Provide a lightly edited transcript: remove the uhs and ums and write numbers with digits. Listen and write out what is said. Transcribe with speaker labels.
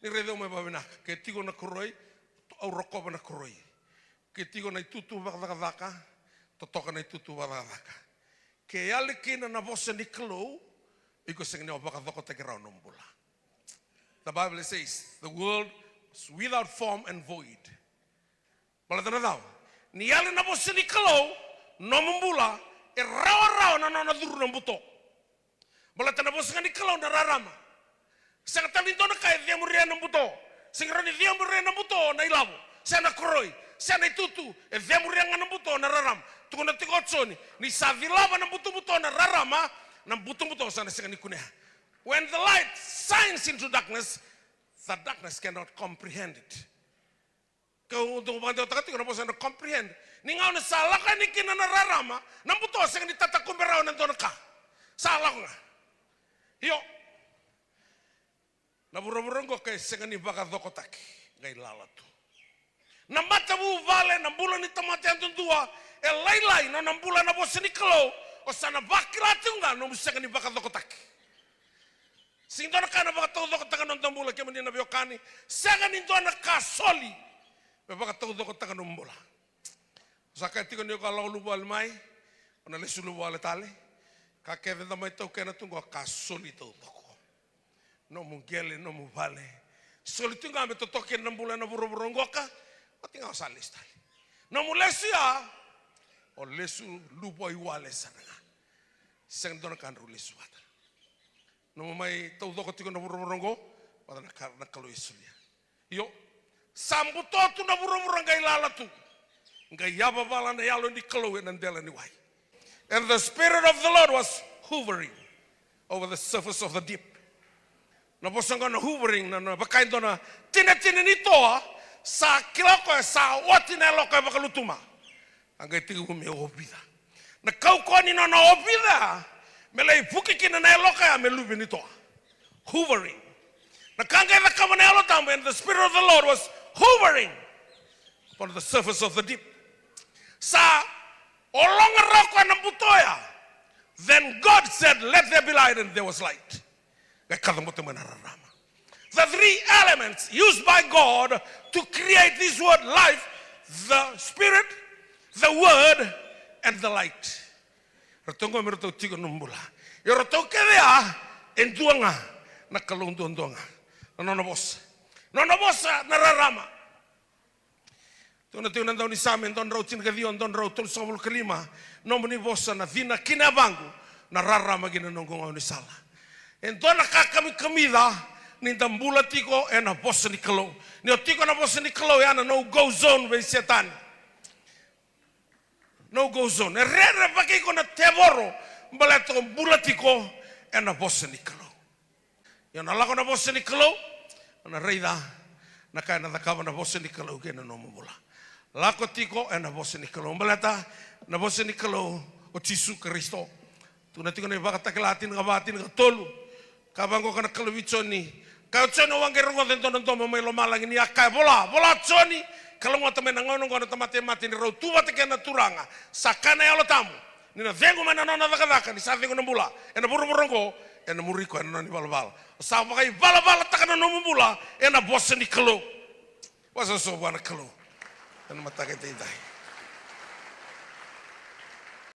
Speaker 1: Ni redo me babena ke tigo na koroi au roko na koroi. Ke tigo na tutu vakadaka to toka na tutu vakadaka. Ke ale kina na vosa ni klo iko sing ne vakadoko te grau nombula. The Bible says the world is without form and void. Bala tana tau. Ni ale na vosa ni klo no nombula e rawa na na duru nombuto. Bala tana vosa ni klo na rarama. Sanga talintona kai dia muria na buto. Singra ni dia muria na buto na ilabu. Sana koroi, sana tutu, e dia muria na buto na raram. Tuko na tikotsoni, ni savilava na buto na rarama, na buto sana singa ni kuneha. When the light shines into darkness, the darkness cannot comprehend it. Kau untuk bantu takati kau nak sana comprehend. Ni ngau na salah kan ni kina na rarama, na buto singa ni tata kumberau na tona ka. Salah nga. Yo. Na burung-burung kay sengani baka dokotaki ngay lalatu. Na mata bu vale na bulan ni tamate antuntua e lailai no na bulan na bosa ni klo o sana bakilati nga no sengani baka dokotaki. Sing dona kana baka tau dokotaka no tambula ke menina biokani sengani dona kasoli be baka tau dokotaka no mbula. Saka tiko ni kalau lupa mai ona lesu lupa tale ka keve da mai tau kena tungo kasoli tau toko. No mungele no muvale. Solitu ngame to toke na bulan na burong-burongoka, o tinggal salis tali. No mulesu ya, o lesu lupo iwale sana. Seng dona kan rulesu ata. No mai tau doko tiko na burong-burongo, pada na kalau isulia. Yo, sambuto tu na burong-buronga ilala tu. Nga yaba bala na yalo ni kalau en dela ni wai. And the Spirit of the Lord was hovering over the surface of the deep. Na bosanga na hovering na bakain to na tina ni toa sa kiloko sa wati na loko bakalutuma anga tigu me obida na kau ko ni na obida me lei puki kina na loko me lubi ni toa hovering na kanga na kama na lo tambe and the Spirit of the Lord was hovering upon the surface of the deep sa olonga roko na butoya. Then God said, let there be light, and there was light. The three elements used by God to create this word life, the Spirit, the Word, and the light. Ratongo meroto tigo numbula. Yoroto kedea entuanga na kalundondonga. Nonobos. Nonobosa nararama. Tuna tuna ndau ni same ndon rautin kadio ndon rautul sobul kelima. Nomni bosa na vina kinabangu na rarama gina nongonga ni sala. Então na kami comida ni tambula tiko e na bosa ni kalo. Ni o tiko na bosa ni kalo e ana no go zone be setan. No go zone. E rere pake ko na teboro mbala to bula tiko e na bosa ni kalo. Yo na lako na bosa ni kalo na reida na kai na takava na bosa ni kalo ke na no mbula. Lako tiko e na bosa ni kalo mbala na bosa ni kalo o Tisu Kristo. Tu na tiko na baka takalatin ngabatin ngatolu. Kabango kana kalwichoni ka chono wange rongo dentro ntomo mai lo malang ni akai bola choni kalau ngota mena ngono ngono tamate mati ni ro tuwa te kana turanga sakana ya lo tamu ni na vengo mena nona daka ni sa vengo nambula ena buru-burongo ena muriko ena ni balbal sa pakai bala takana no mbula ena bosse ni kalo wasa so bana kalo ena matake te dai